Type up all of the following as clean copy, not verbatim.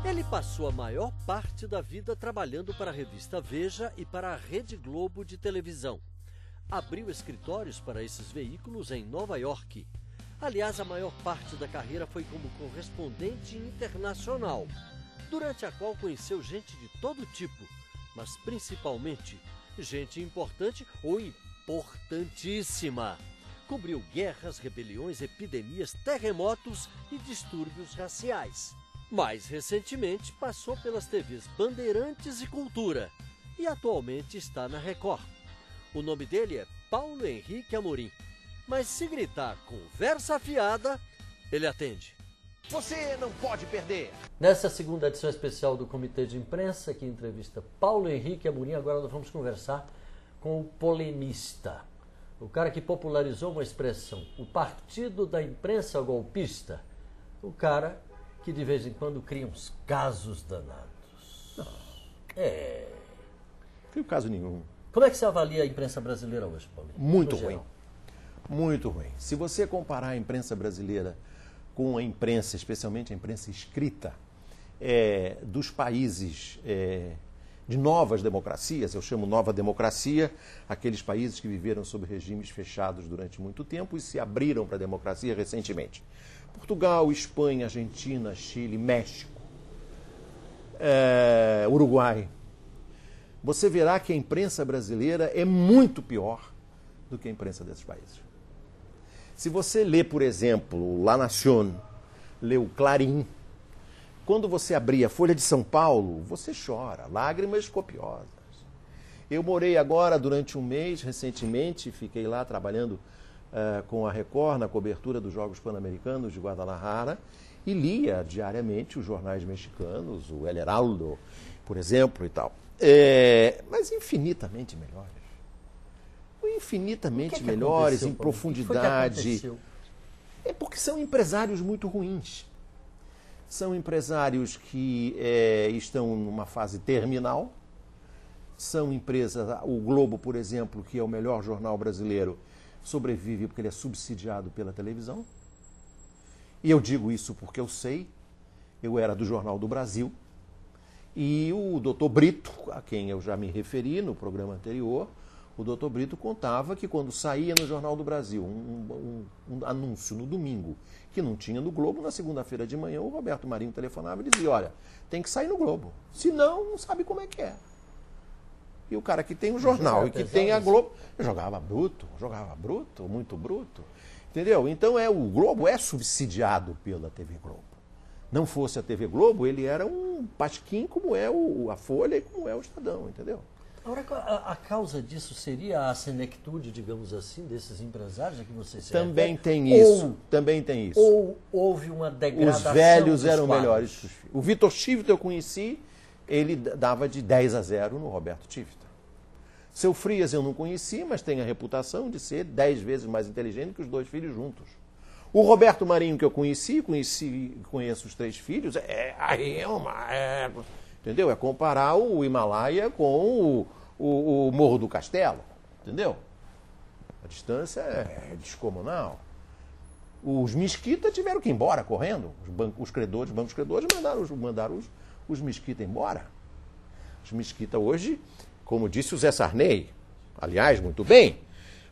Ele passou a maior parte da vida trabalhando para a revista Veja e para a Rede Globo de televisão. Abriu escritórios para esses veículos em Nova York. Aliás, a maior parte da carreira foi como correspondente internacional, durante a qual conheceu gente de todo tipo, mas principalmente gente importante ou importantíssima. Cobriu guerras, rebeliões, epidemias, terremotos e distúrbios raciais. Mais recentemente, passou pelas TVs Bandeirantes e Cultura e atualmente está na Record. O nome dele é Paulo Henrique Amorim, mas se gritar conversa afiada, ele atende. Você não pode perder! Nessa segunda edição especial do Comitê de Imprensa, que entrevista Paulo Henrique Amorim, agora nós vamos conversar com o polemista, o cara que popularizou uma expressão, o partido da imprensa golpista, o cara que de vez em quando cria uns casos danados. Não crio caso nenhum. Como é que você avalia a imprensa brasileira hoje, Paulo? Muito ruim. Muito ruim. Se você comparar a imprensa brasileira com a imprensa, especialmente a imprensa escrita, dos países de novas democracias, eu chamo nova democracia, aqueles países que viveram sob regimes fechados durante muito tempo e se abriram para a democracia recentemente. Portugal, Espanha, Argentina, Chile, México, Uruguai. Você verá que a imprensa brasileira é muito pior do que a imprensa desses países. Se você lê, por exemplo, La Nación, lê o Clarim, quando você abrir a Folha de São Paulo, você chora, lágrimas copiosas. Eu morei agora durante um mês, recentemente, fiquei lá trabalhando com a Record na cobertura dos Jogos Pan-Americanos de Guadalajara e lia diariamente os jornais mexicanos, o El Heraldo, por exemplo, e tal. Mas infinitamente melhores. Infinitamente melhores, em profundidade. É porque são empresários muito ruins. São empresários que estão numa fase terminal. São empresas, o Globo, por exemplo, que é o melhor jornal brasileiro, sobrevive porque ele é subsidiado pela televisão. E eu digo isso porque eu sei, eu era do Jornal do Brasil, e o doutor Brito, a quem eu já me referi no programa anterior, o doutor Brito contava que quando saía no Jornal do Brasil um anúncio no domingo que não tinha no Globo, na segunda-feira de manhã o Roberto Marinho telefonava e dizia, olha, tem que sair no Globo, senão não sabe como é que é. E o cara que tem o jornal e que tem a Globo, jogava bruto, muito bruto. Entendeu? Então o Globo é subsidiado pela TV Globo. Não fosse a TV Globo, ele era um pasquim como é a Folha e como é o Estadão, entendeu? Agora, a causa disso seria a senectude, digamos assim, desses empresários a que você se Também tem isso. Ou houve uma degradação. Os velhos eram melhores que os filhos. O Vitor Tivita eu conheci, ele dava de 10-0 no Roberto Tivita. Seu Frias eu não conheci, mas tem a reputação de ser 10 vezes mais inteligente que os dois filhos juntos. O Roberto Marinho que eu conheço os 3 filhos, entendeu? É comparar o Himalaia com o Morro do Castelo, entendeu? A distância é descomunal. Os Mesquita tiveram que ir embora correndo. Os bancos credores mandaram os Mesquita embora. Os Mesquita hoje, como disse o Zé Sarney, aliás, muito bem,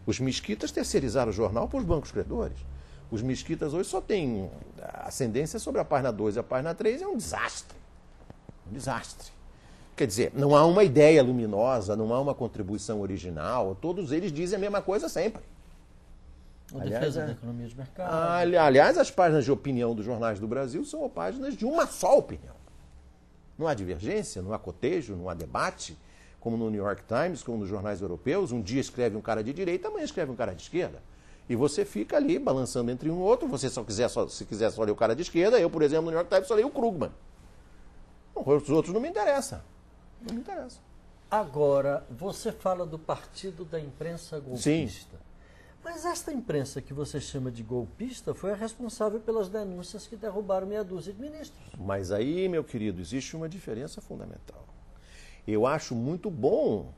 os Mesquitas terceirizaram o jornal para os bancos credores. Os Mesquitas hoje só têm ascendência sobre a página 2 e a página 3, é um desastre. Um desastre. Quer dizer, não há uma ideia luminosa, não há uma contribuição original, todos eles dizem a mesma coisa sempre. A defesa da economia de mercado. Aliás, as páginas de opinião dos jornais do Brasil são páginas de uma só opinião. Não há divergência, não há cotejo, não há debate, como no New York Times, como nos jornais europeus. Um dia escreve um cara de direita, amanhã escreve um cara de esquerda. E você fica ali balançando entre um e outro. Você se quiser só ler o cara de esquerda, eu, por exemplo, no New York Times só leio o Krugman. Os outros não me interessam. Não me interessam. Agora, você fala do partido da imprensa golpista. Sim. Mas esta imprensa que você chama de golpista foi a responsável pelas denúncias que derrubaram meia dúzia de ministros. Mas aí, meu querido, existe uma diferença fundamental. Eu acho muito bom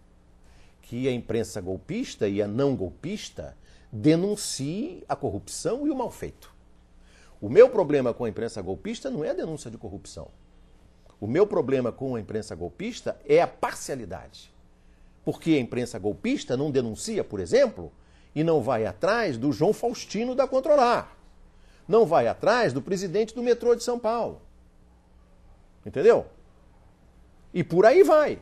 que a imprensa golpista e a não golpista denuncie a corrupção e o mal feito. O meu problema com a imprensa golpista não é a denúncia de corrupção. O meu problema com a imprensa golpista é a parcialidade. Porque a imprensa golpista não denuncia, por exemplo, e não vai atrás do João Faustino da Controlar. Não vai atrás do presidente do metrô de São Paulo. Entendeu? E por aí vai.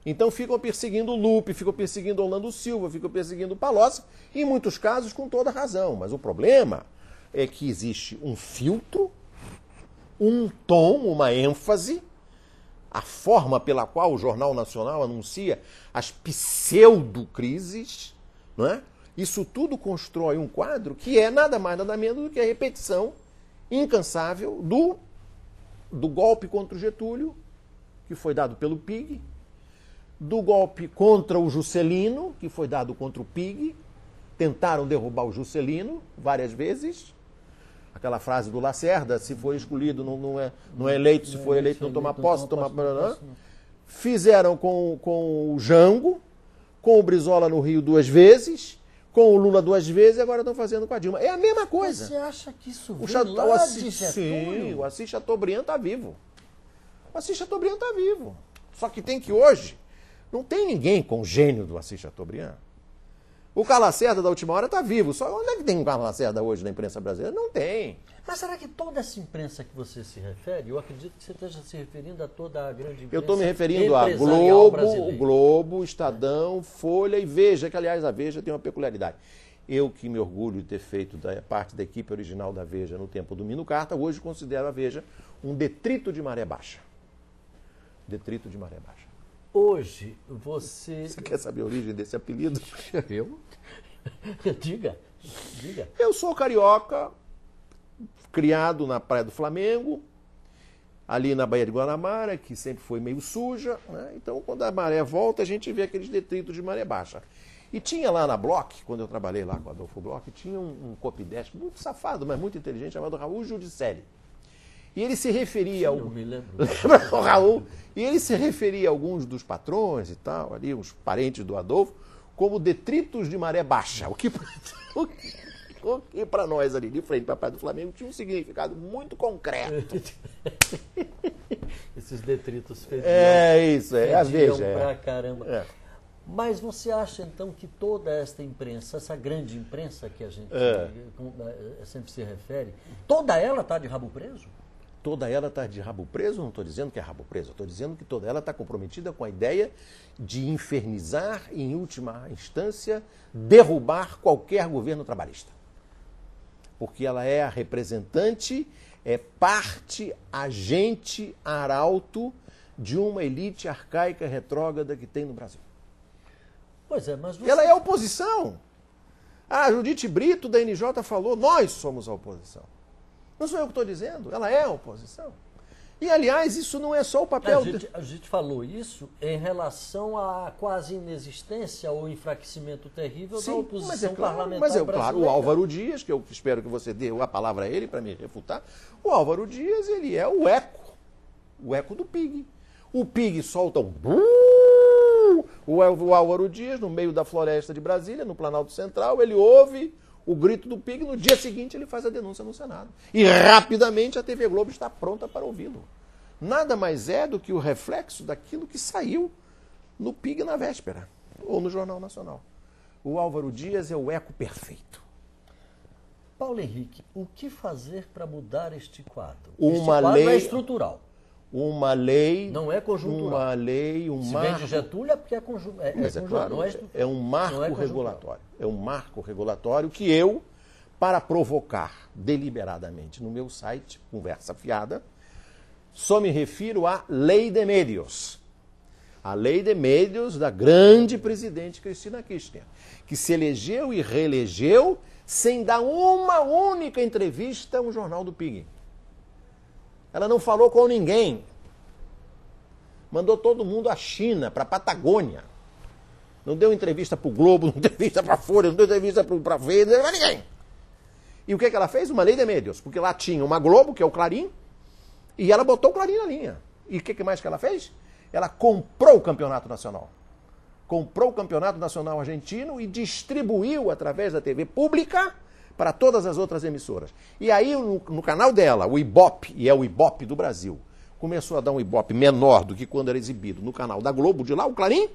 Então ficam perseguindo o Lupe, ficam perseguindo o Orlando Silva, ficam perseguindo o Palocci, em muitos casos com toda razão. Mas o problema é que existe um filtro, um tom, uma ênfase, a forma pela qual o Jornal Nacional anuncia as pseudo-crises, não é? Isso tudo constrói um quadro que é nada mais, nada menos do que a repetição incansável do golpe contra o Getúlio, que foi dado pelo PIG, do golpe contra o Juscelino, que foi dado contra o PIG. Tentaram derrubar o Juscelino várias vezes. Aquela frase do Lacerda, se for escolhido não é eleito, se for eleito não toma posse, toma... Fizeram com o Jango, com o Brizola no Rio 2 vezes, com o Lula 2 vezes, e agora estão fazendo com a Dilma. É a mesma coisa. Você acha que isso vem lá de Getúlio? Sim, o Assis Chateaubriand está vivo. O Assis Chateaubriand está vivo. Só que tem que hoje, não tem ninguém com o gênio do Assis Chateaubriand. O Carlos Lacerda da última hora está vivo. Só onde é que tem um Carlos Lacerda hoje na imprensa brasileira? Não tem. Mas será que toda essa imprensa que você se refere, eu acredito que você esteja se referindo a toda a grande imprensa? Eu estou me referindo a Globo, Estadão, Folha e Veja, que aliás a Veja tem uma peculiaridade. Eu que me orgulho de ter feito parte da equipe original da Veja no tempo do Mino Carta, hoje considero a Veja um detrito de maré baixa. Detrito de maré baixa. Hoje, você... Você quer saber a origem desse apelido? Eu? Diga. Eu sou carioca, criado na Praia do Flamengo, ali na Baía de Guanabara, que sempre foi meio suja, né? Então, quando a maré volta, a gente vê aqueles detritos de maré baixa. E tinha lá na Bloch, quando eu trabalhei lá com o Adolfo Bloch, tinha um copidestre muito safado, mas muito inteligente, chamado Raul Giudicelli. E ele se referia ao... Eu me lembro. O Raul. E ele se referia a alguns dos patrões e tal, ali, uns parentes do Adolfo, como detritos de maré baixa. O que para nós ali, de frente para a Praia do Flamengo, tinha um significado muito concreto. Esses detritos fediam. É isso, é a Veja. Pra caramba. É. Mas você acha, então, que toda esta imprensa, essa grande imprensa que a gente sempre se refere, toda ela está de rabo preso? Toda ela está de rabo preso? Não estou dizendo que é rabo preso, estou dizendo que toda ela está comprometida com a ideia de infernizar e, em última instância, derrubar qualquer governo trabalhista. Porque ela é a representante, é parte, agente, arauto de uma elite arcaica retrógrada que tem no Brasil. Pois é, mas você... Ela é a oposição. A Judite Brito, da NJ, falou, nós somos a oposição. Não sou eu que estou dizendo, ela é a oposição. E, aliás, isso não é só o papel... A gente falou isso em relação à quase inexistência ou enfraquecimento terrível da oposição parlamentar brasileira. Claro, o Álvaro Dias, que eu espero que você dê a palavra a ele para me refutar, o Álvaro Dias, ele é o eco do PIG. O PIG solta um... O Álvaro Dias, no meio da floresta de Brasília, no Planalto Central, ele ouve o grito do PIG, no dia seguinte ele faz a denúncia no Senado. E rapidamente a TV Globo está pronta para ouvi-lo. Nada mais é do que o reflexo daquilo que saiu no PIG na véspera, ou no Jornal Nacional. O Álvaro Dias é o eco perfeito. Paulo Henrique, o que fazer para mudar este quadro? Uma este quadro lei... é estrutural. Uma lei... Não é conjuntural. Uma lei, um marco... Se vem de Getúlio é porque é conjuntural. Mas é claro, é um marco regulatório. É um marco regulatório que eu, para provocar deliberadamente no meu site, Conversa Fiada, só me refiro à Lei de Médios. A Lei de Médios da grande presidente Cristina Kirchner, que se elegeu e reelegeu sem dar uma única entrevista a um jornal do PIG. Ela não falou com ninguém. Mandou todo mundo à China, para a Patagônia. Não deu entrevista para o Globo, não deu entrevista para a Folha, não deu entrevista para a Veja, não deu para ninguém. E o que ela fez? Uma lei de médios. Porque lá tinha uma Globo, que é o Clarim, e ela botou o Clarim na linha. E o que mais que ela fez? Ela comprou o campeonato nacional. Comprou o campeonato nacional argentino e distribuiu através da TV pública para todas as outras emissoras. E aí, no canal dela, o Ibope, e é o Ibope do Brasil, começou a dar um Ibope menor do que quando era exibido no canal da Globo, de lá, o Clarim,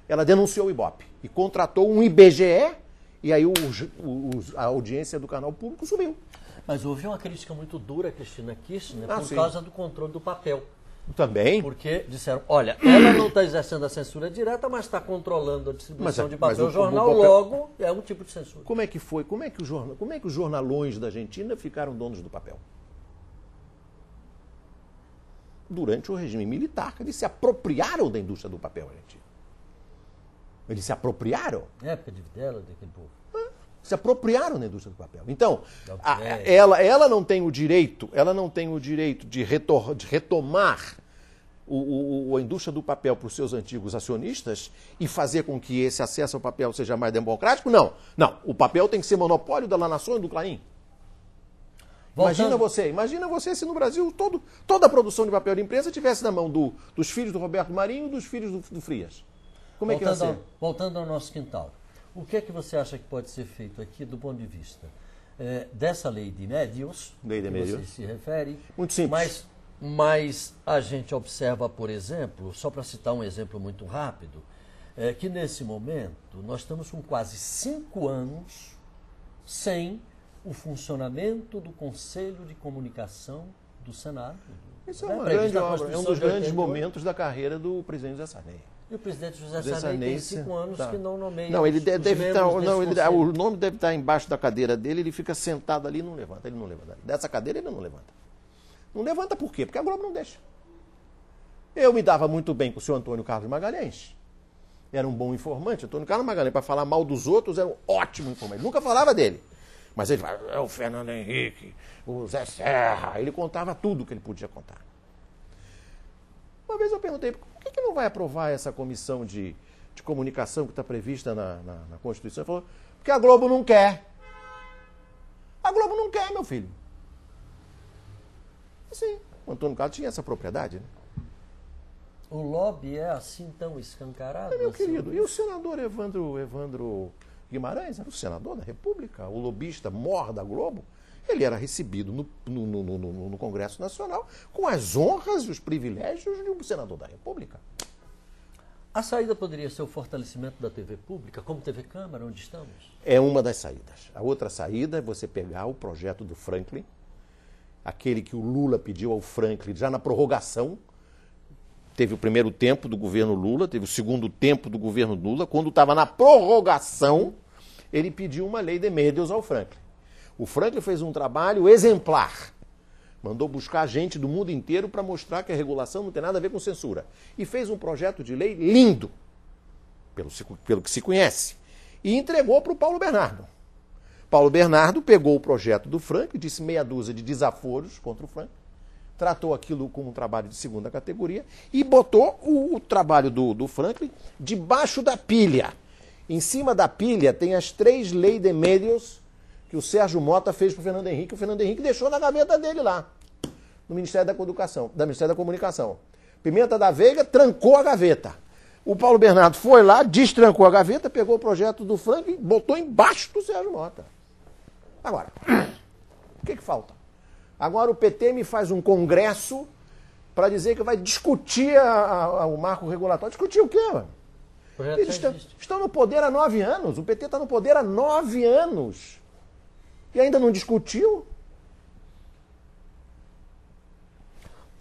ela denunciou o Ibope e contratou um IBGE, e aí a audiência do canal público subiu. Mas houve uma crítica muito dura, Cristina Kirchner, por sim. causa do controle do papel. Também. Porque disseram, olha, ela não está exercendo a censura direta, mas está controlando a distribuição de papel jornal, logo é um tipo de censura. Como é que foi? Como é que os jornalões da Argentina ficaram donos do papel? Durante o regime militar, eles se apropriaram da indústria do papel argentino. Eles se apropriaram. É época de Videla, daquele povo. Se apropriaram da indústria do papel. Então, ela não tem o direito, de retomar a indústria do papel para os seus antigos acionistas e fazer com que esse acesso ao papel seja mais democrático? Não. Não. O papel tem que ser monopólio da La Nación e do Clarim. Imagina você se no Brasil toda a produção de papel de imprensa tivesse na mão dos filhos do Roberto Marinho e dos filhos do Frias. Como é que ia ser? Voltando ao nosso quintal. O que é que você acha que pode ser feito aqui do ponto de vista dessa lei de médios, você se refere? Muito simples. Mas a gente observa, por exemplo, só para citar um exemplo muito rápido, que nesse momento nós estamos com quase 5 anos sem o funcionamento do Conselho de Comunicação do Senado. Isso é uma grande obra, é um dos grandes momentos da carreira do presidente José Sarney. E o presidente José Sarney tem 5 anos que não nomeia. Não, ele deve estar. O nome deve estar embaixo da cadeira dele, ele fica sentado ali e não levanta. Ele não levanta. Dessa cadeira ele não levanta. Não levanta por quê? Porque a Globo não deixa. Eu me dava muito bem com o senhor Antônio Carlos Magalhães. Era um bom informante. Antônio Carlos Magalhães, para falar mal dos outros, era um ótimo informante. Nunca falava dele. Mas ele falava, é o Fernando Henrique, o Zé Serra. Ele contava tudo que ele podia contar. Uma vez eu perguntei, por que não vai aprovar essa comissão de comunicação que está prevista na Constituição? Ele falou, porque a Globo não quer. A Globo não quer, meu filho. Sim, o Antônio Carlos tinha essa propriedade, né? O lobby é assim tão escancarado? Meu querido, e o senador Evandro Guimarães era o senador da República, o lobista mor da Globo. Ele era recebido no Congresso Nacional com as honras e os privilégios de um senador da República. A saída poderia ser o fortalecimento da TV pública, como TV Câmara, onde estamos? É uma das saídas. A outra saída é você pegar o projeto do Franklin, aquele que o Lula pediu ao Franklin já na prorrogação. Teve o primeiro tempo do governo Lula, teve o segundo tempo do governo Lula. Quando estava na prorrogação, ele pediu uma lei de médios ao Franklin. O Franklin fez um trabalho exemplar. Mandou buscar gente do mundo inteiro para mostrar que a regulação não tem nada a ver com censura. E fez um projeto de lei lindo, pelo que se conhece. E entregou para o Paulo Bernardo. Paulo Bernardo pegou o projeto do Franklin, disse meia dúzia de desaforos contra o Franklin, tratou aquilo como um trabalho de segunda categoria e botou o trabalho do Franklin debaixo da pilha. Em cima da pilha tem as 3 leis de médios que o Sérgio Mota fez para o Fernando Henrique. O Fernando Henrique deixou na gaveta dele lá, no Ministério da Comunicação. Pimenta da Veiga trancou a gaveta. O Paulo Bernardo foi lá, destrancou a gaveta, pegou o projeto do Franklin e botou embaixo do Sérgio Mota. Agora, o que falta? Agora o PT me faz um congresso para dizer que vai discutir o marco regulatório. Discutir o quê, mano? Eles estão no poder há 9 anos. O PT está no poder há 9 anos. E ainda não discutiu?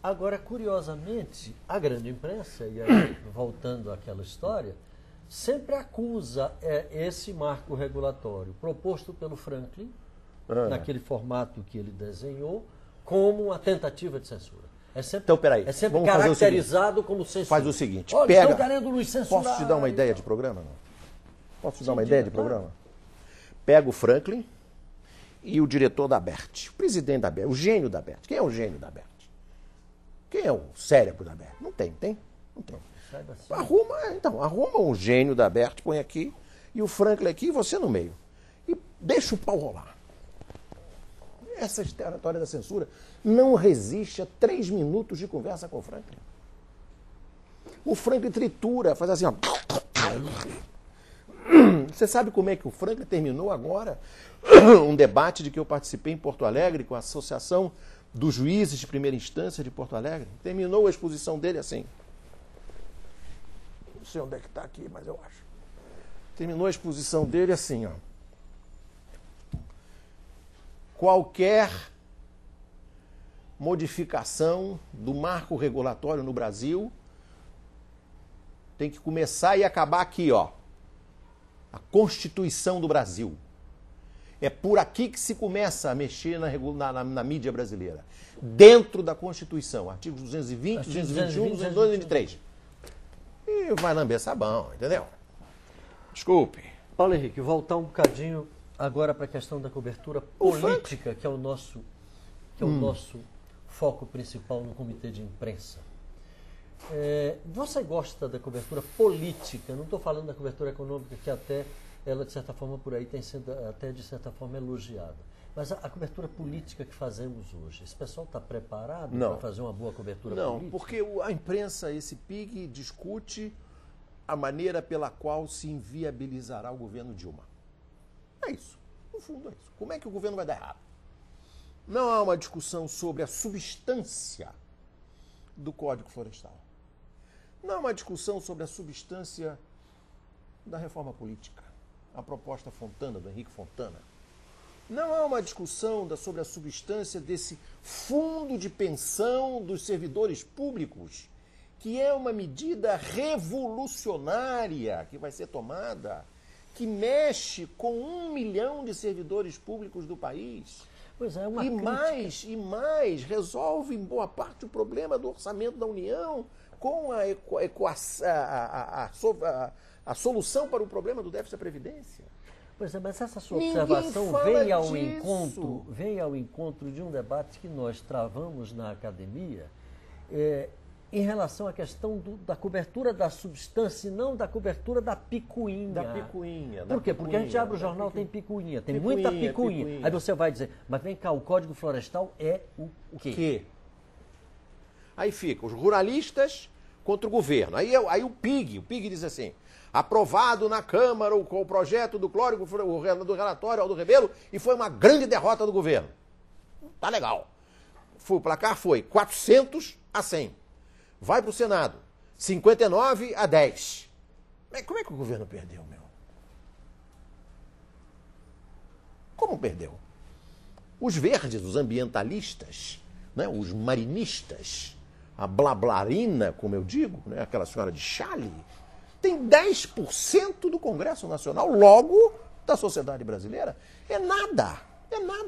Agora, curiosamente, a grande imprensa, e aí, voltando àquela história, sempre acusa esse marco regulatório proposto pelo Franklin, naquele formato que ele desenhou, como uma tentativa de censura. É sempre, então, peraí. É sempre caracterizado como censura. Faz o seguinte, olha, pega... estão querendo nos censurar. Posso te dar uma ideia de programa? Não? Posso te dar uma ideia de programa? Pega o Franklin e o diretor da Abert, o presidente da Abert, o gênio da Abert. Quem é o gênio da Abert? Quem é o cérebro da Abert? Não tem? Não tem. Arruma um gênio da Abert, põe aqui, e o Franklin aqui e você no meio. E deixa o pau rolar. Essa história da censura não resiste a 3 minutos de conversa com o Franklin. O Franklin tritura, faz assim, ó. Você sabe como é que o Franklin terminou agora um debate de que eu participei em Porto Alegre com a Associação dos Juízes de Primeira Instância de Porto Alegre? Terminou a exposição dele assim. Não sei onde é que está aqui, mas eu acho. Terminou a exposição dele assim, ó. Qualquer modificação do marco regulatório no Brasil tem que começar e acabar aqui, ó. A Constituição do Brasil. É por aqui que se começa a mexer na mídia brasileira. Dentro da Constituição. Artigos 220, 221, 222, 223. E vai lamber sabão, entendeu? Desculpe. Paulo Henrique, voltar um bocadinho agora para a questão da cobertura política, que é o nosso foco principal no comitê de imprensa. Você gosta da cobertura política? Não estou falando da cobertura econômica, que até ela, de certa forma, por aí tem sido até, de certa forma, elogiada. Mas a cobertura política que fazemos hoje, esse pessoal está preparado para fazer uma boa cobertura política? Não, porque a imprensa, esse PIG, discute a maneira pela qual se inviabilizará o governo Dilma. É isso. No fundo é isso. Como é que o governo vai dar errado? Não há uma discussão sobre a substância do Código Florestal. Não há uma discussão sobre a substância da reforma política, a proposta Fontana, do Henrique Fontana. Não há uma discussão sobre a substância desse fundo de pensão dos servidores públicos, que é uma medida revolucionária que vai ser tomada, que mexe com 1 milhão de servidores públicos do país. Pois é, uma e mais, resolve em boa parte o problema do orçamento da União com a solução para o problema do déficit da Previdência. Pois é, mas essa sua observação vem ao encontro de um debate que nós travamos na academia em relação à questão da cobertura da substância e não da cobertura da picuinha. Da picuinha. Por quê? Porque a gente abre o jornal, tem picuinha, tem muita picuinha. Aí você vai dizer, mas vem cá, o Código Florestal é o quê? Aí fica os ruralistas contra o governo. Aí o PIG diz assim, aprovado na Câmara o projeto do Código, do relatório Aldo Rebelo, e foi uma grande derrota do governo. Tá legal. O placar foi 400 a 100. Vai para o Senado, 59 a 10. Mas como é que o governo perdeu, meu? Como perdeu? Os verdes, os ambientalistas, né, os marinistas, a blablarina, como eu digo, né, aquela senhora de chale, tem 10% do Congresso Nacional, logo da sociedade brasileira. É nada.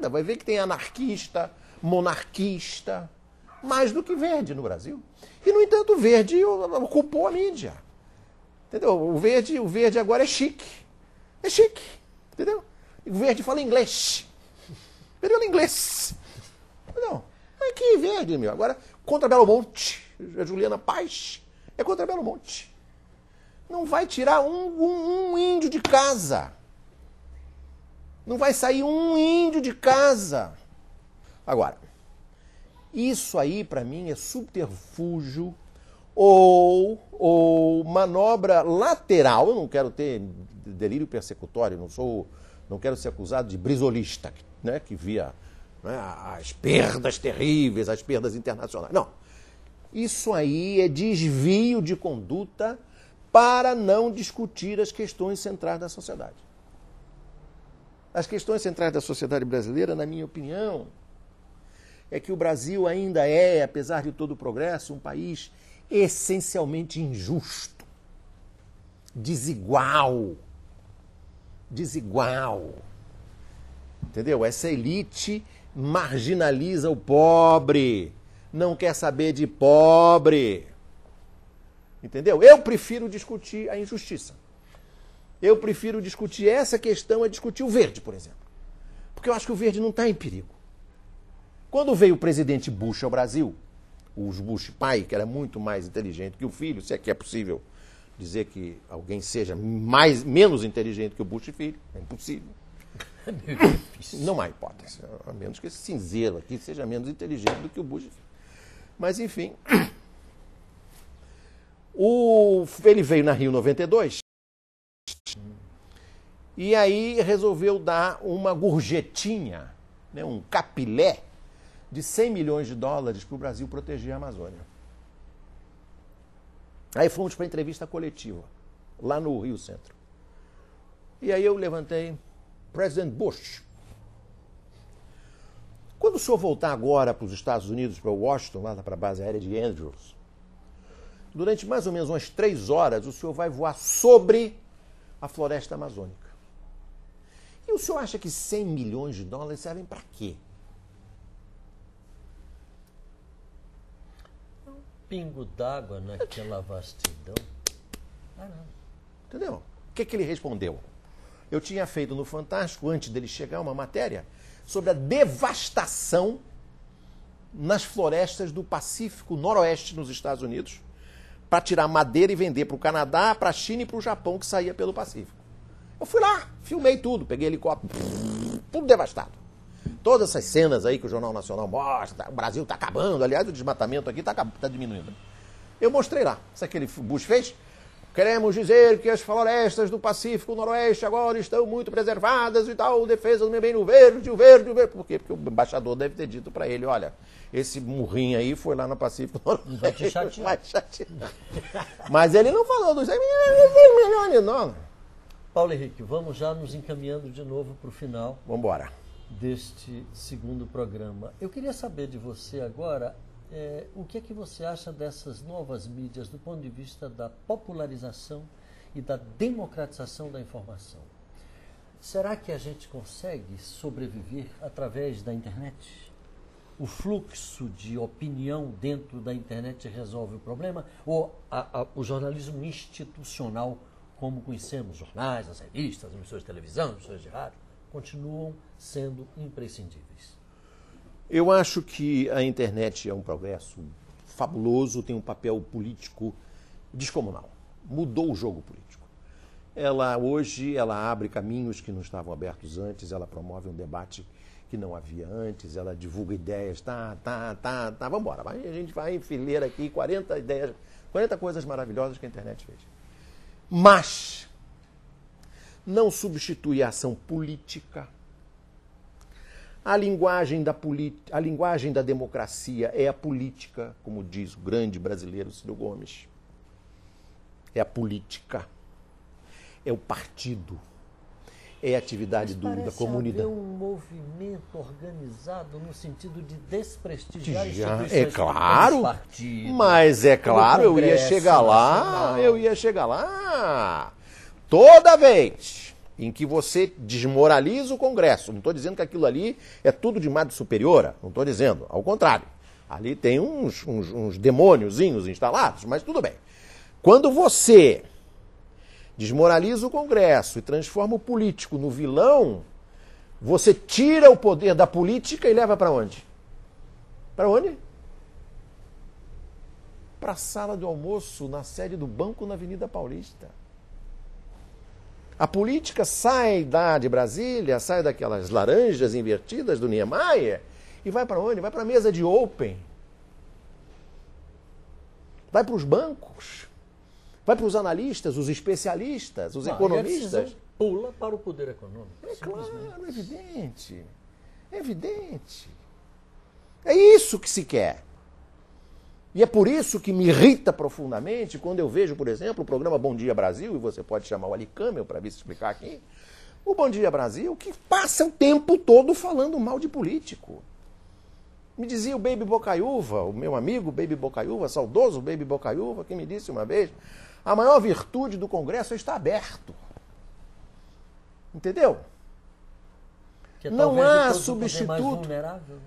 Vai ver que tem anarquista, monarquista, mais do que verde no Brasil. E, no entanto, o verde ocupou a mídia. Entendeu? O verde agora é chique. É chique. Entendeu? O verde fala inglês. Ele fala inglês. Entendeu? É que verde, meu. Agora, contra Belo Monte. A Juliana Paz é contra Belo Monte. Não vai tirar um índio de casa. Não vai sair um índio de casa. Agora, isso aí, para mim, é subterfúgio ou manobra lateral. Eu não quero ter delírio persecutório, não quero ser acusado de brisolista, né, que via, né, as perdas terríveis, as perdas internacionais. Não. Isso aí é desvio de conduta para não discutir as questões centrais da sociedade. As questões centrais da sociedade brasileira, na minha opinião, é que o Brasil ainda é, apesar de todo o progresso, um país essencialmente injusto, desigual. Entendeu? Essa elite marginaliza o pobre, não quer saber de pobre. Entendeu? Eu prefiro discutir a injustiça. Eu prefiro discutir essa questão a discutir o verde, por exemplo. Porque eu acho que o verde não está em perigo. Quando veio o presidente Bush ao Brasil, o Bush pai, que era muito mais inteligente que o filho, se é que é possível dizer que alguém seja menos inteligente que o Bush filho, é impossível. Não há hipótese, a menos que esse cinzeiro aqui seja menos inteligente do que o Bush filho. Mas, enfim, Ele veio na Rio 92 e aí resolveu dar uma gorjetinha, né, um capilé de 100 milhões de dólares para o Brasil proteger a Amazônia. Aí fomos para a entrevista coletiva, lá no Rio Centro. E aí eu levantei, President Bush, quando o senhor voltar agora para os Estados Unidos, para Washington, lá para a base aérea de Andrews, durante mais ou menos umas 3 horas, o senhor vai voar sobre a floresta amazônica. E o senhor acha que 100 milhões de dólares servem para quê? Um pingo d'água naquela vastidão. Ah, não. Entendeu? O que ele respondeu? Eu tinha feito no Fantástico, antes dele chegar, uma matéria sobre a devastação nas florestas do Pacífico Noroeste nos Estados Unidos, para tirar madeira e vender para o Canadá, para a China e para o Japão, que saía pelo Pacífico. Eu fui lá, filmei tudo, peguei helicóptero, tudo devastado. Todas essas cenas aí que o Jornal Nacional mostra, o Brasil está acabando, aliás, o desmatamento aqui está diminuindo. Eu mostrei lá, sabe o que ele Bush fez? Queremos dizer que as florestas do Pacífico Noroeste agora estão muito preservadas e tal, defesa do meio bem no verde, o verde, o verde. Por quê? Porque o embaixador deve ter dito para ele, olha, esse murrinho aí foi lá no Pacífico Noroeste. Vai te chatear. Mas ele não falou dos 100 milhões de dólares. Paulo Henrique, vamos já nos encaminhando de novo para o final. Vamos embora. Deste segundo programa. Eu queria saber de você agora o que é que você acha dessas novas mídias do ponto de vista da popularização e da democratização da informação. Será que a gente consegue sobreviver através da internet? O fluxo de opinião dentro da internet resolve o problema? Ou o jornalismo institucional, como conhecemos, jornais, as revistas, as emissoras de televisão, as emissoras de rádio, continuam sendo imprescindíveis? Eu acho que a internet é um progresso fabuloso, tem um papel político descomunal. Mudou o jogo político. Hoje ela abre caminhos que não estavam abertos antes, ela promove um debate que não havia antes, ela divulga ideias, vamos embora. A gente vai em fileira aqui, 40 ideias, 40 coisas maravilhosas que a internet fez. Mas não substitui a ação política. A linguagem da democracia é a política, como diz o grande brasileiro Ciro Gomes. É a política, é o partido, é a atividade da comunidade. Haver um movimento organizado no sentido de desprestigiar instituições. É claro, partidos, mas é claro, eu ia chegar lá. Toda vez em que você desmoraliza o Congresso, não estou dizendo que aquilo ali é tudo de Madre Superiora, não estou dizendo, ao contrário. Ali tem uns demôniozinhos instalados, mas tudo bem. Quando você desmoraliza o Congresso e transforma o político no vilão, você tira o poder da política e leva para onde? Para onde? Para a sala do almoço, na sede do banco na Avenida Paulista. A política sai de Brasília, sai daquelas laranjas invertidas do Niemeyer e vai para onde? Vai para a mesa de Open. Vai para os bancos. Vai para os analistas, os especialistas, os economistas. Pula para o poder econômico. É claro, é evidente. É evidente. É isso que se quer. E é por isso que me irrita profundamente quando eu vejo, por exemplo, o programa Bom Dia Brasil, e você pode chamar o Ali Câmara para vir se explicar aqui, o Bom Dia Brasil, que passa o tempo todo falando mal de político. Me dizia o Baby Bocaiúva, o meu amigo Baby Bocaiúva, saudoso Baby Bocaiúva, que me disse uma vez, a maior virtude do Congresso é estar aberto. Entendeu? Que não há mais substituto. Vulnerável,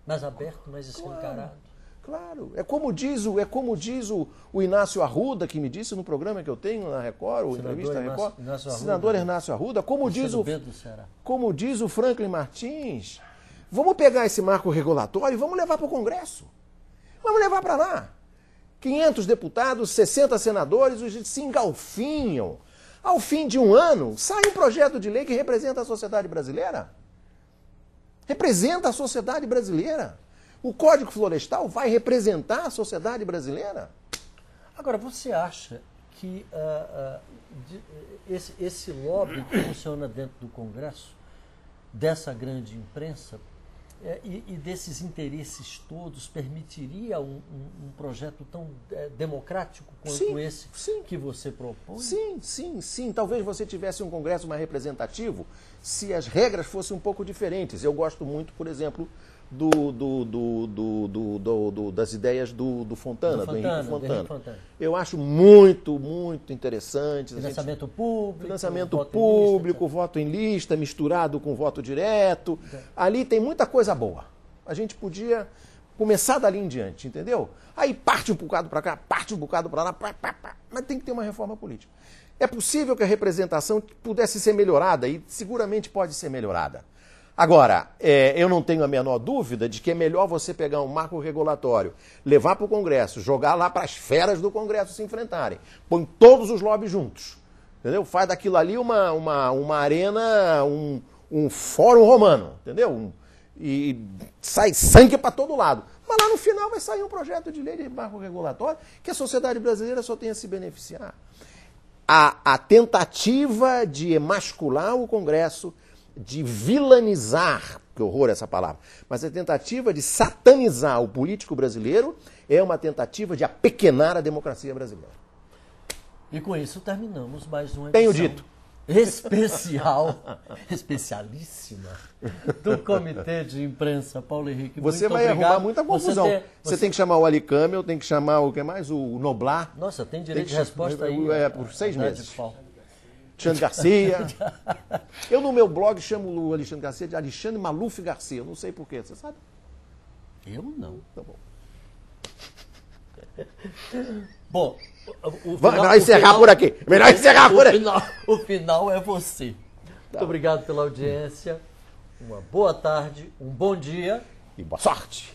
mais aberto, mais escancarado. Claro, é como diz o Inácio Arruda, que me disse no programa que eu tenho na Record, o Entrevista Record, senador Inácio Arruda, como diz o Franklin Martins, vamos pegar esse marco regulatório e vamos levar para o Congresso. Vamos levar para lá. 500 deputados, 60 senadores, os se engalfinham. Ao fim de um ano, sai um projeto de lei que representa a sociedade brasileira. Representa a sociedade brasileira. O Código Florestal vai representar a sociedade brasileira. Agora, você acha que esse lobby que funciona dentro do Congresso, dessa grande imprensa, e desses interesses todos, permitiria um projeto tão democrático quanto esse que você propõe? Sim. Talvez você tivesse um Congresso mais representativo se as regras fossem um pouco diferentes. Eu gosto muito, por exemplo, das ideias do Fontana, do Henrique Fontana. Eu acho muito interessante. Financiamento público. Financiamento público, voto em lista, misturado com voto direto. Ali tem muita coisa boa. A gente podia começar dali em diante, entendeu? Aí parte um bocado para cá, parte um bocado para lá, mas tem que ter uma reforma política. É possível que a representação pudesse ser melhorada e seguramente pode ser melhorada. Agora, eu não tenho a menor dúvida de que é melhor você pegar um marco regulatório, levar para o Congresso, jogar lá para as feras do Congresso se enfrentarem. Põe todos os lobbies juntos, entendeu? Faz daquilo ali uma arena, um fórum romano, entendeu? E sai sangue para todo lado. Mas lá no final vai sair um projeto de lei de marco regulatório que a sociedade brasileira só tem a se beneficiar. A tentativa de emascular o Congresso, de vilanizar, que horror essa palavra, mas a tentativa de satanizar o político brasileiro é uma tentativa de apequenar a democracia brasileira. E com isso terminamos mais uma edição. Tenho dito. Especialíssima do Comitê de Imprensa, Paulo Henrique. Você vai arrumar muita confusão. Você tem que chamar o Ali Câmara, tem que chamar o que mais? O Noblar. Nossa, tem direito de resposta aí. Por 6 meses. Alexandre Garcia. Eu no meu blog chamo o Alexandre Garcia de Alexandre Maluf Garcia. Eu não sei porquê, você sabe? Eu não. Tá bom. Bom, melhor encerrar por aqui. Melhor encerrar por aqui. O final é você. Muito obrigado pela audiência. Uma boa tarde, um bom dia. E boa sorte.